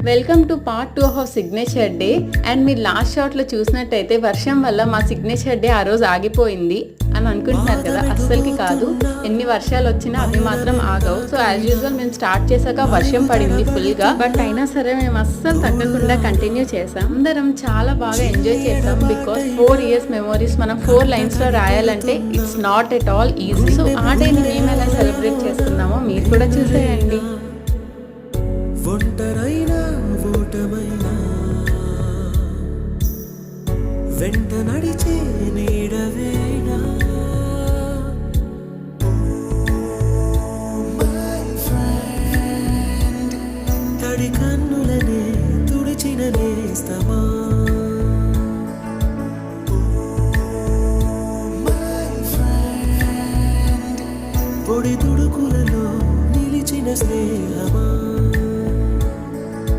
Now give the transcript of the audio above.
Welcome to part 2 of signature day. And మీరు last షాట్లో చూసినట్టయితే వర్షం వల్ల మా సిగ్నేచర్ డే ఆ రోజు ఆగిపోయింది అని అనుకుంటున్నారు కదా. అస్సలకి కాదు, ఎన్ని వర్షాలు వచ్చినా అవి మాత్రం ఆగవు. సో యాజ్ యూజువల్ మేము స్టార్ట్ చేశాక వర్షం పడింది ఫుల్గా, బట్ అయినా సరే మేము అస్సలు తగ్గకుండా కంటిన్యూ చేసాం. అందరం చాలా బాగా ఎంజాయ్ చేసాం. బికాస్ 4 years మెమోరీస్ మనం 4 లైన్స్లో రాయాలంటే it's not at all easy. So ఆ డేని మేము ఎలా సెలబ్రేట్ చేసుకున్నామో మీరు కూడా చూసేయండి. ఒంటరైనా ఓటమైనా వెంట నడిచే నీడవేనా తడి కన్నులనే తుడిచిన నేస్తమా పొడి తుడుకులలో నిలిచిన స్నేహమా